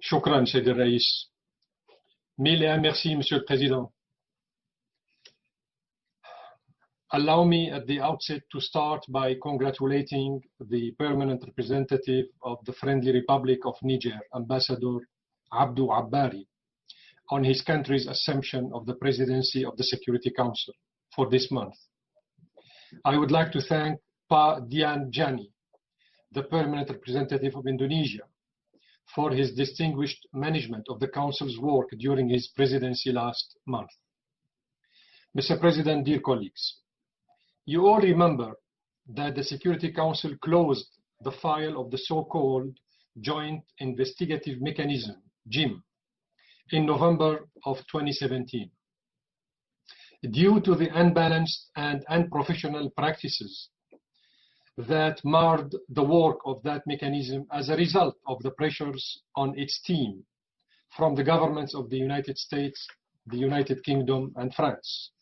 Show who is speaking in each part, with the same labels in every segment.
Speaker 1: شكرا سيد الرئيس. Mille et merci, Monsieur le Président. Allow me at the outset to start by congratulating the permanent representative of the Friendly Republic of Niger, Ambassador Abdou Abbari, on his country's assumption of the presidency of the Security Council for this month. I would like to thank Pa Dian Jani, the permanent representative of Indonesia, for his distinguished management of the Council's work during his presidency last month. Mr. President, dear colleagues, you all remember that the Security Council closed the file of the so-called Joint Investigative Mechanism, JIM, in November of 2017. Due to the unbalanced and unprofessional practices that marred the work of that mechanism as a result of the pressures on its team from the governments of the United States, the United Kingdom, and France,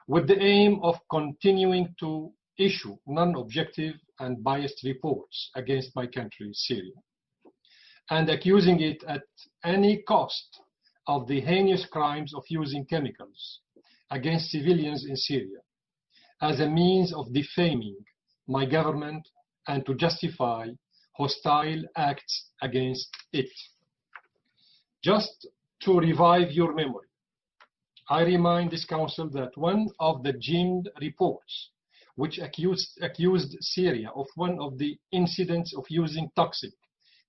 Speaker 1: with the aim of continuing to issue non-objective and biased reports against my country, Syria, and accusing it at any cost of the heinous crimes of using chemicals against civilians in Syria as a means of defaming my government and to justify hostile acts against it. Just to revive your memory, I remind this Council that one of the JIM reports, which accused Syria of one of the incidents of using toxic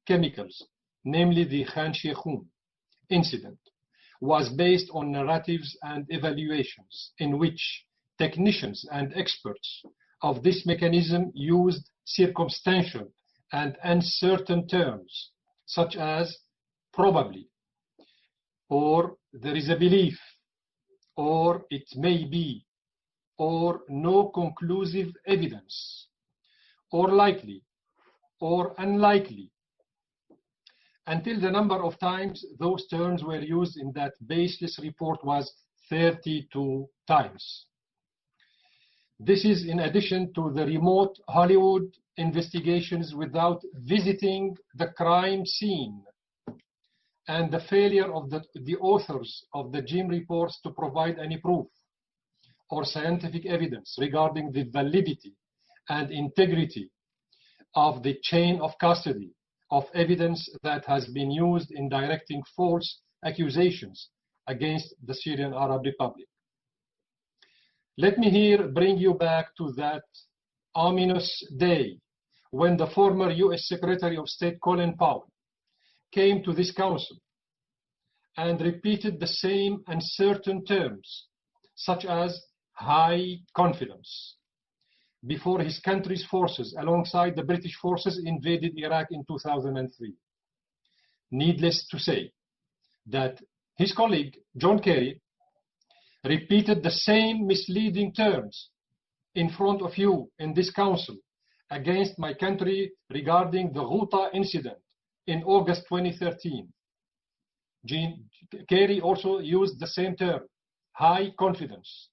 Speaker 1: chemicals, namely the Khan Sheikhoun incident, was based on narratives and evaluations in which technicians and experts of this mechanism used circumstantial and uncertain terms such as probably, or there is a belief, or it may be, or no conclusive evidence, or likely, or unlikely, until the number of times those terms were used in that baseless report was 32 times. This is in addition to the remote Hollywood investigations without visiting the crime scene and the failure of the authors of the JIM reports to provide any proof or scientific evidence regarding the validity and integrity of the chain of custody of evidence that has been used in directing false accusations against the Syrian Arab Republic. Let me here bring you back to that ominous day when the former US Secretary of State Colin Powell came to this Council and repeated the same uncertain terms, such as high confidence, before his country's forces alongside the British forces invaded Iraq in 2003. Needless to say that his colleague, John Kerry, repeated the same misleading terms in front of you in this Council against my country regarding the Ghouta incident in August 2013. Kerry also used the same term, high confidence,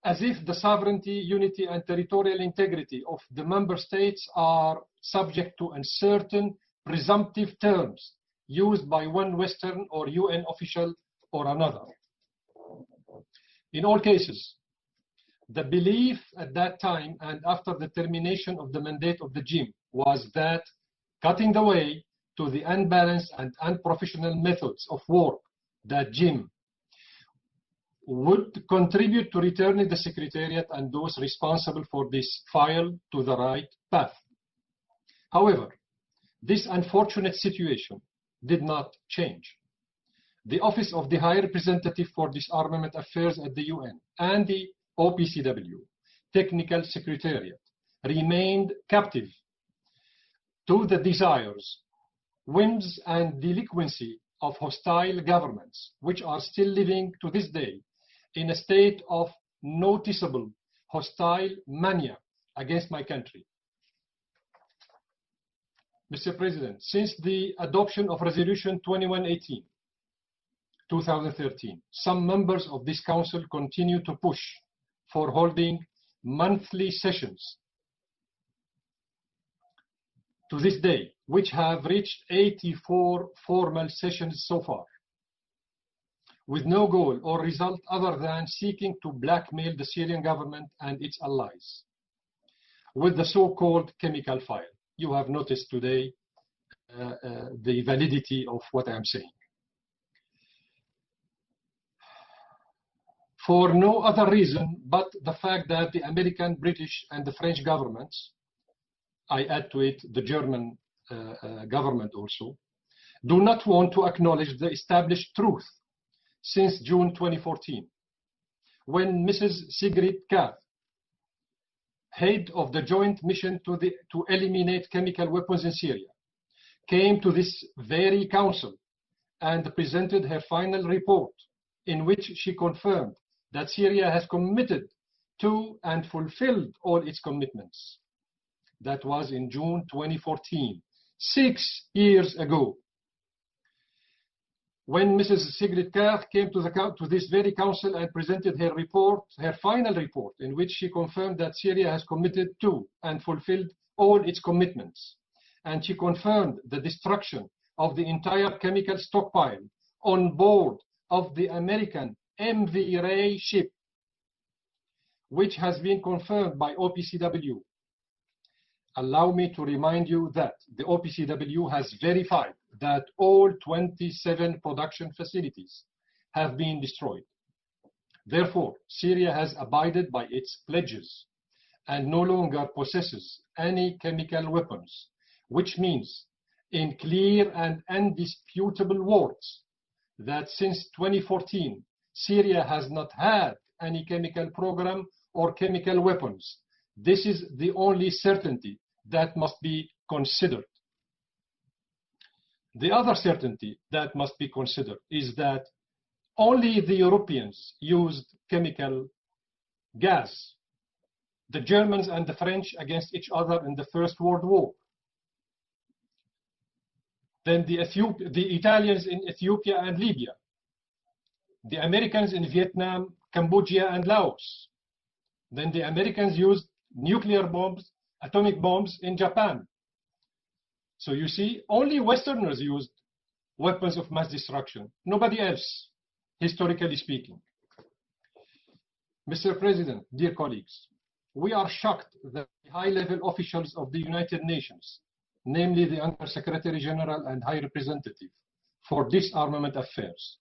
Speaker 1: as if the sovereignty, unity, and territorial integrity of the member states are subject to uncertain presumptive terms used by one Western or UN official or another. In all cases, the belief at that time and after the termination of the mandate of the JIM was that cutting the way to the unbalanced and unprofessional methods of work that JIM would contribute to returning the Secretariat and those responsible for this file to the right path. However, this unfortunate situation did not change. The Office of the High Representative for Disarmament Affairs at the UN and the OPCW Technical Secretariat remained captive to the desires, whims, and delinquency of hostile governments, which are still living to this day in a state of noticeable hostile mania against my country. Mr. President, since the adoption of Resolution 2118, 2013, some members of this Council continue to push for holding monthly sessions to this day which have reached 84 formal sessions so far, with no goal or result other than seeking to blackmail the Syrian government and its allies with the so-called chemical file. You have noticed today the validity of what I'm saying. For no other reason but the fact that the American, British, and the French governments, I add to it the German government also, do not want to acknowledge the established truth since June 2014, when Mrs. Sigrid Kaag, head of the joint mission to eliminate chemical weapons in Syria, came to this very council and presented her final report, in which she confirmed that Syria has committed to and fulfilled all its commitments. That was in June 2014, 6 years ago. When Mrs. Sigrid Kaag came to this very council and presented her report, her final report, in which she confirmed that Syria has committed to and fulfilled all its commitments, and she confirmed the destruction of the entire chemical stockpile on board of the American MV Ray ship, which has been confirmed by OPCW. Allow me to remind you that the OPCW has verified that all 27 production facilities have been destroyed. Therefore, Syria has abided by its pledges and no longer possesses any chemical weapons, which means, in clear and undisputable words, that since 2014, Syria has not had any chemical program or chemical weapons. This is the only certainty that must be considered. The other certainty that must be considered is that only the Europeans used chemical gas, the Germans and the French against each other in the First World War. Then the Italians in Ethiopia and Libya, the Americans in Vietnam, Cambodia, and Laos. Then the Americans used nuclear bombs, atomic bombs in Japan. So you see, only Westerners used weapons of mass destruction, nobody else, historically speaking. Mr. President, dear colleagues, we are shocked that high-level officials of the United Nations, namely the Under-Secretary General and High Representative for Disarmament Affairs,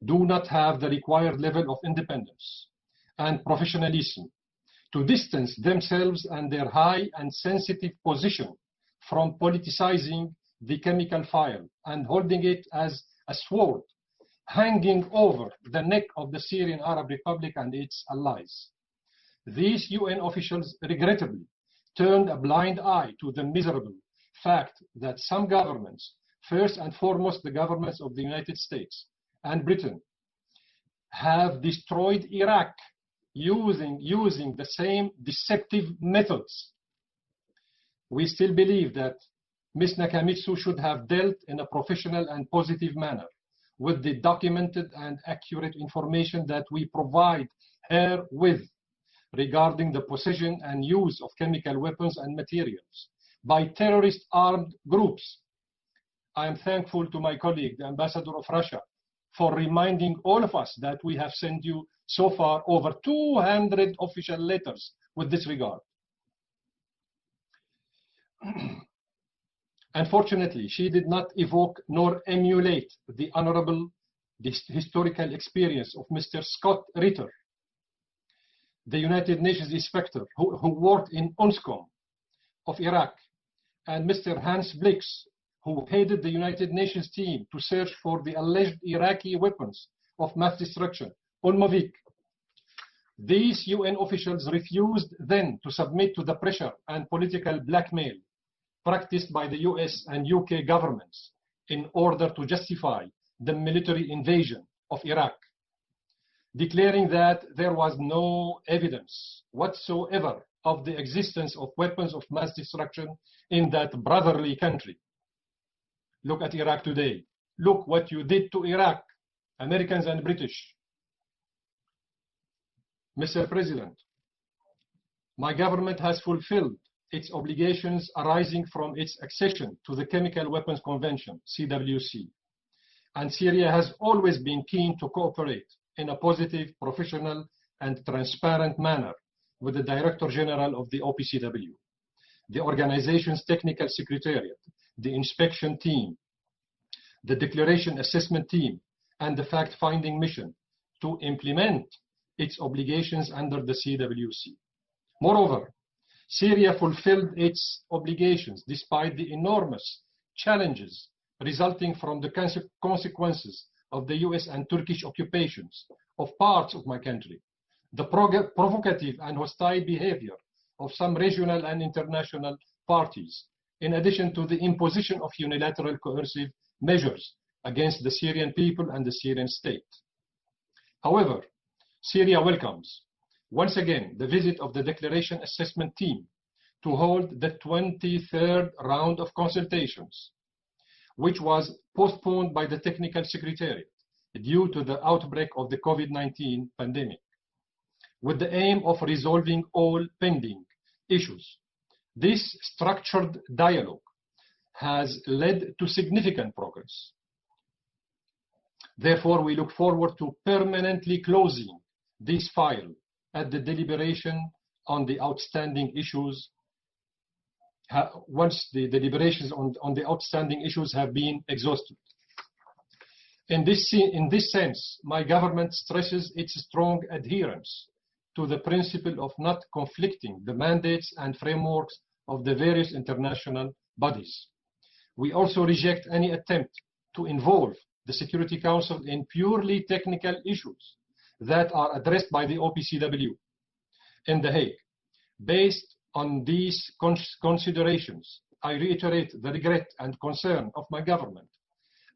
Speaker 1: do not have the required level of independence and professionalism to distance themselves and their high and sensitive position from politicizing the chemical file and holding it as a sword hanging over the neck of the Syrian Arab Republic and its allies. These UN officials regrettably turned a blind eye to the miserable fact that some governments, first and foremost the governments of the United States and Britain, have destroyed Iraq using the same deceptive methods. We still believe that Ms. Nakamitsu should have dealt in a professional and positive manner with the documented and accurate information that we provide her with regarding the possession and use of chemical weapons and materials by terrorist armed groups. I am thankful to my colleague, the Ambassador of Russia, for reminding all of us that we have sent you so far over 200 official letters with this regard. Unfortunately, she did not evoke nor emulate the honorable historical experience of Mr. Scott Ritter, the United Nations inspector who worked in UNSCOM of Iraq, and Mr. Hans Blix, who headed the United Nations team to search for the alleged Iraqi weapons of mass destruction, Ulmovik. These UN officials refused then to submit to the pressure and political blackmail practiced by the US and UK governments in order to justify the military invasion of Iraq, declaring that there was no evidence whatsoever of the existence of weapons of mass destruction in that brotherly country. Look at Iraq today. Look what you did to Iraq, Americans and British. Mr. President, my government has fulfilled its obligations arising from its accession to the Chemical Weapons Convention, CWC. And Syria has always been keen to cooperate in a positive, professional, and transparent manner with the Director General of the OPCW, the organization's technical secretariat, the inspection team, the declaration assessment team, and the fact-finding mission to implement its obligations under the CWC. Moreover, Syria fulfilled its obligations despite the enormous challenges resulting from the consequences of the US and Turkish occupations of parts of my country, the provocative and hostile behavior of some regional and international parties, in addition to the imposition of unilateral coercive measures against the Syrian people and the Syrian state. However, Syria welcomes, once again, the visit of the Declaration Assessment Team to hold the 23rd round of consultations, which was postponed by the Technical Secretariat due to the outbreak of the COVID-19 pandemic, with the aim of resolving all pending issues. This structured dialogue has led to significant progress. Therefore, we look forward to permanently closing this file at the deliberation on the outstanding issues, once the deliberations on the outstanding issues have been exhausted. In this sense, my government stresses its strong adherence to the principle of not conflicting the mandates and frameworks of the various international bodies. We also reject any attempt to involve the Security Council in purely technical issues that are addressed by the OPCW in The Hague. Based on these considerations, I reiterate the regret and concern of my government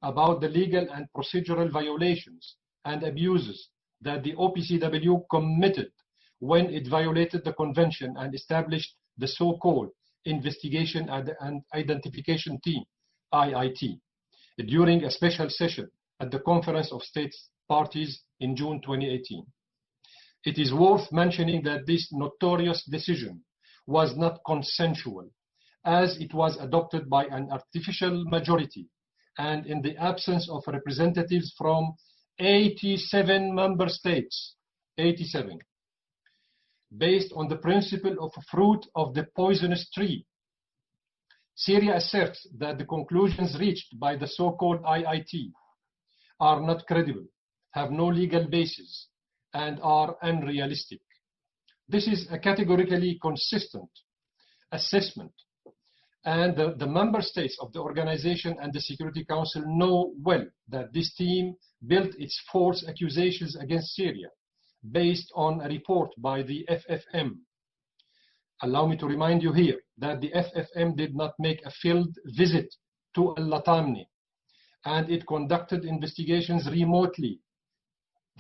Speaker 1: about the legal and procedural violations and abuses that the OPCW committed when it violated the convention and established the so-called Investigation and Identification Team, IIT, during a special session at the Conference of States Parties in June 2018. It is worth mentioning that this notorious decision was not consensual, as it was adopted by an artificial majority and in the absence of representatives from 87 member states, 87, based on the principle of fruit of the poisonous tree. Syria asserts that the conclusions reached by the so-called IIT are not credible, have no legal basis, and are unrealistic. This is a categorically consistent assessment, and the member states of the organization and the Security Council know well that this team built its false accusations against Syria based on a report by the FFM. Allow me to remind you here that the FFM did not make a field visit to Al-Latamni, and it conducted investigations remotely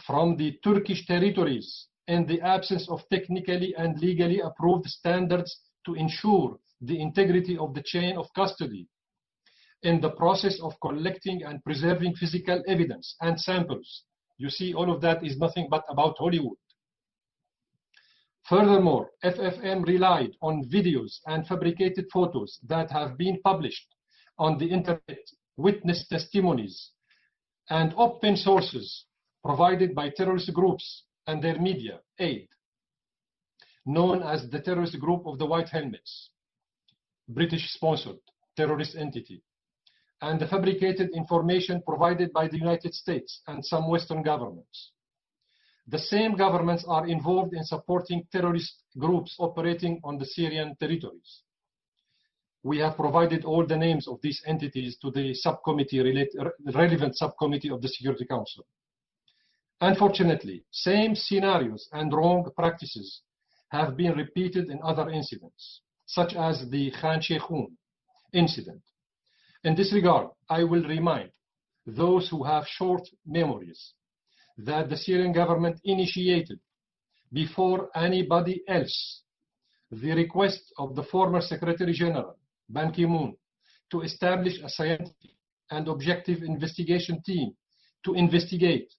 Speaker 1: from the Turkish territories in the absence of technically and legally approved standards to ensure the integrity of the chain of custody in the process of collecting and preserving physical evidence and samples. You see, all of that is nothing but about Hollywood. Furthermore, FFM relied on videos and fabricated photos that have been published on the internet, witness testimonies, and open sources provided by terrorist groups and their media aid, known as the terrorist group of the White Helmets, British-sponsored terrorist entity, and the fabricated information provided by the United States and some Western governments. The same governments are involved in supporting terrorist groups operating on the Syrian territories. We have provided all the names of these entities to the relevant subcommittee of the Security Council. Unfortunately, same scenarios and wrong practices have been repeated in other incidents, such as the Khan Sheikhoun incident. In this regard, I will remind those who have short memories that the Syrian government initiated, before anybody else, the request of the former Secretary General, Ban Ki-moon, to establish a scientific and objective investigation team to investigate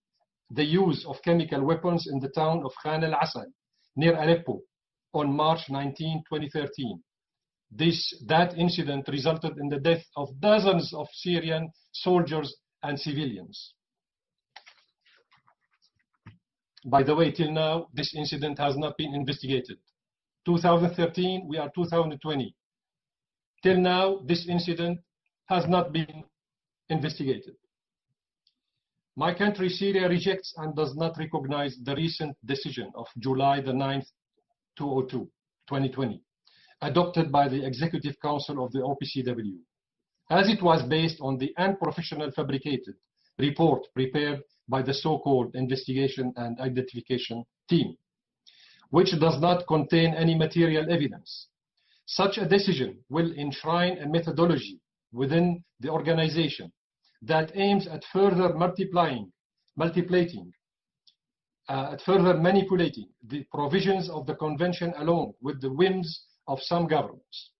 Speaker 1: the use of chemical weapons in the town of Khan al-Asad, near Aleppo, on March 19, 2013. That incident resulted in the death of dozens of Syrian soldiers and civilians. By the way, till now, this incident has not been investigated. 2013, we are 2020. Till now, this incident has not been investigated. My country, Syria, rejects and does not recognize the recent decision of July the 9th, 2020, adopted by the Executive Council of the OPCW, as it was based on the unprofessional fabricated report prepared by the so-called Investigation and Identification Team, which does not contain any material evidence. Such a decision will enshrine a methodology within the organization that aims at further manipulating the provisions of the convention along with the whims of some governments.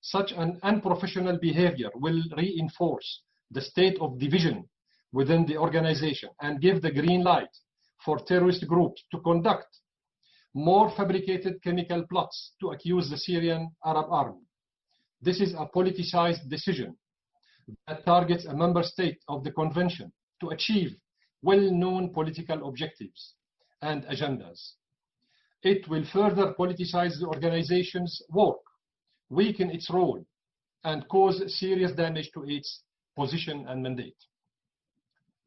Speaker 1: Such an unprofessional behavior will reinforce the state of division within the organization and give the green light for terrorist groups to conduct more fabricated chemical plots to accuse the Syrian Arab Army. This is a politicized decision that targets a member state of the convention to achieve well-known political objectives and agendas. It will further politicize the organization's work, weaken its role, and cause serious damage to its position and mandate.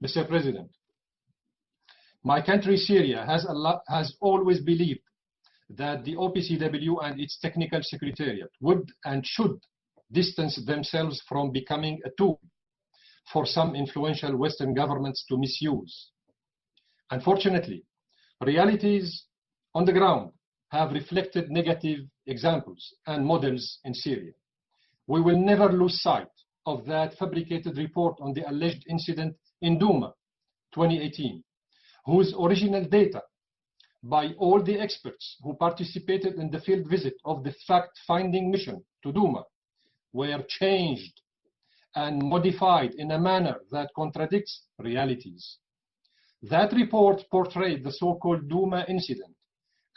Speaker 1: Mr. President, my country, Syria, has always believed that the OPCW and its technical secretariat would and should distance themselves from becoming a tool for some influential Western governments to misuse. Unfortunately, realities on the ground have reflected negative examples and models in Syria. We will never lose sight of that fabricated report on the alleged incident in Douma, 2018, whose original data by all the experts who participated in the field visit of the fact-finding mission to Douma were changed and modified in a manner that contradicts realities. That report portrayed the so-called Douma incident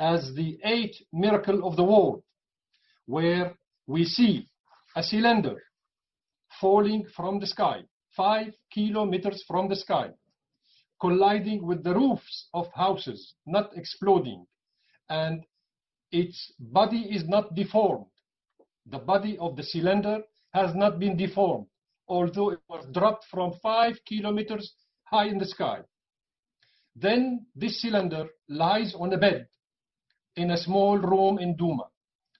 Speaker 1: as the eighth miracle of the world, where we see a cylinder falling from the sky, 5 kilometers from the sky, colliding with the roofs of houses, not exploding, and its body is not deformed. The body of the cylinder has not been deformed, although it was dropped from 5 kilometers high in the sky. Then this cylinder lies on a bed in a small room in Douma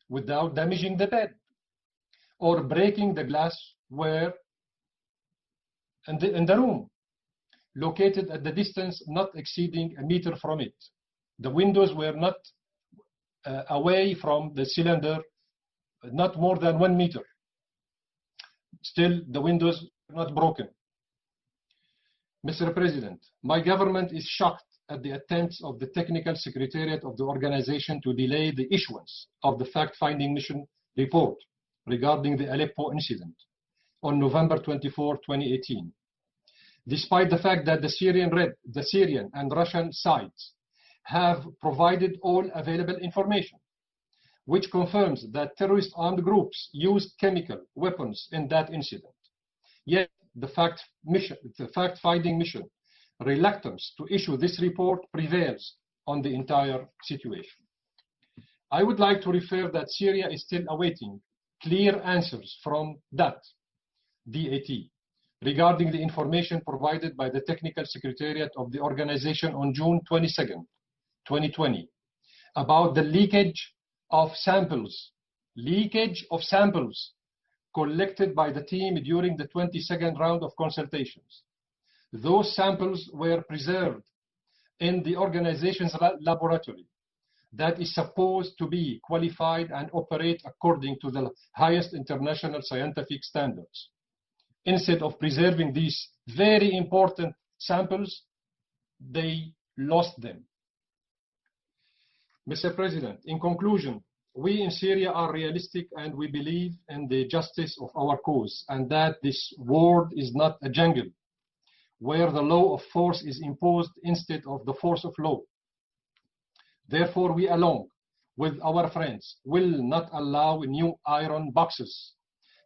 Speaker 1: without damaging the bed or breaking the glassware in the room, located at the distance not exceeding a meter from it. The windows were not away from the cylinder, not more than 1 meter. Still, the windows were not broken. Mr. President, my government is shocked at the attempts of the technical secretariat of the organization to delay the issuance of the fact-finding mission report regarding the Aleppo incident on November 24, 2018. Despite the fact that the Syrian and Russian sides have provided all available information, which confirms that terrorist armed groups used chemical weapons in that incident. Yet the fact-finding mission reluctance to issue this report prevails on the entire situation. I would like to refer that Syria is still awaiting clear answers from DAT regarding the information provided by the Technical Secretariat of the organization on June 22nd, 2020, about the leakage of samples collected by the team during the 22nd round of consultations. Those samples were preserved in the organization's laboratory that is supposed to be qualified and operate according to the highest international scientific standards. Instead of preserving these very important samples, they lost them. Mr. President, in conclusion, we in Syria are realistic and we believe in the justice of our cause and that this world is not a jungle where the law of force is imposed instead of the force of law. Therefore, we along with our friends will not allow new iron boxes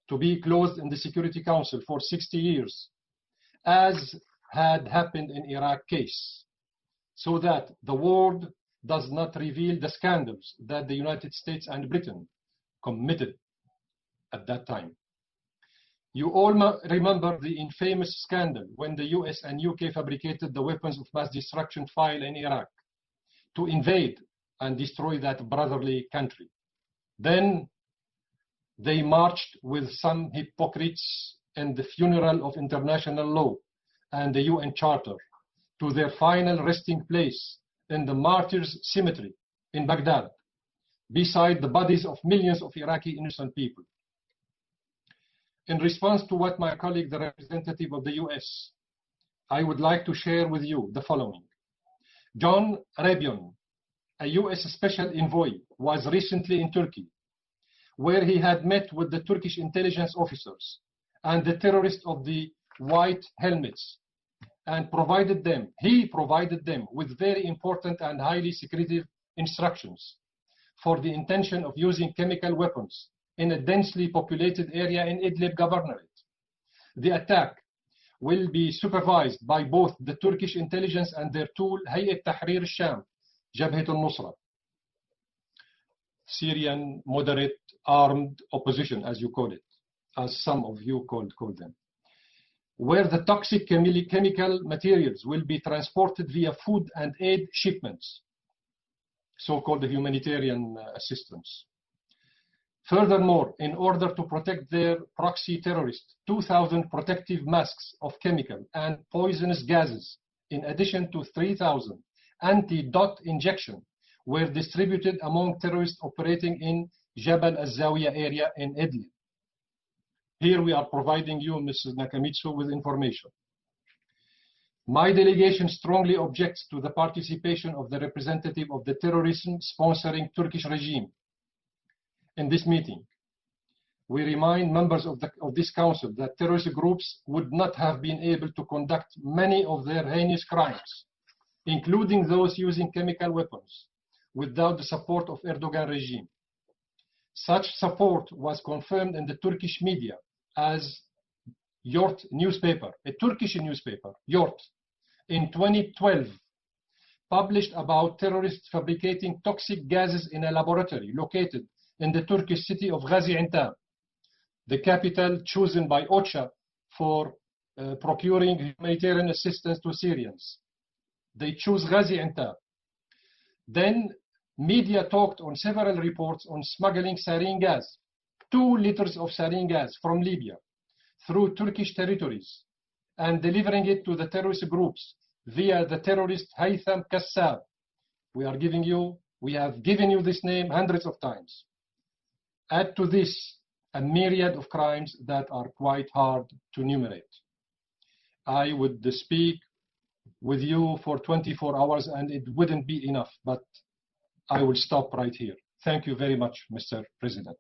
Speaker 1: to be closed in the Security Council for 60 years, as had happened in Iraq case, so that the world does not reveal the scandals that the United States and Britain committed at that time. You all remember the infamous scandal when the US and UK fabricated the weapons of mass destruction file in Iraq to invade and destroy that brotherly country. Then they marched with some hypocrites in the funeral of international law and the UN Charter to their final resting place in the Martyrs' Cemetery in Baghdad, beside the bodies of millions of Iraqi innocent people. In response to what my colleague, the representative of the US, I would like to share with you the following. John Rabion, a US Special Envoy, was recently in Turkey, where he had met with the Turkish intelligence officers and the terrorists of the white helmets, and he provided them with very important and highly secretive instructions for the intention of using chemical weapons in a densely populated area in Idlib Governorate. The attack will be supervised by both the Turkish intelligence and their tool, Hayat Tahrir al-Sham, Jabhat al-Nusra, Syrian moderate armed opposition, as you call it, as some of you call them, where the toxic chemical materials will be transported via food and aid shipments, so-called humanitarian assistance. Furthermore, in order to protect their proxy terrorists, 2,000 protective masks of chemical and poisonous gases, in addition to 3,000 anti-dot injection, were distributed among terrorists operating in Jabal al-Zawiya area in Idlib. Here we are providing you, Mrs. Nakamitsu, with information. My delegation strongly objects to the participation of the representative of the terrorism-sponsoring Turkish regime in this meeting. We remind members of this council that terrorist groups would not have been able to conduct many of their heinous crimes, including those using chemical weapons, without the support of Erdogan regime. Such support was confirmed in the Turkish media as Yort newspaper, a Turkish newspaper, Yort, in 2012, published about terrorists fabricating toxic gases in a laboratory located in the Turkish city of Gaziantep, the capital chosen by OCHA for procuring humanitarian assistance to Syrians. They choose Gaziantep. Then media talked on several reports on smuggling sarin gas, 2 liters of sarin gas from Libya through Turkish territories and delivering it to the terrorist groups via the terrorist Haytham Kassab. We have given you this name hundreds of times. Add to this a myriad of crimes that are quite hard to enumerate. I would speak with you for 24 hours and it wouldn't be enough, but I will stop right here. Thank you very much, Mr. President.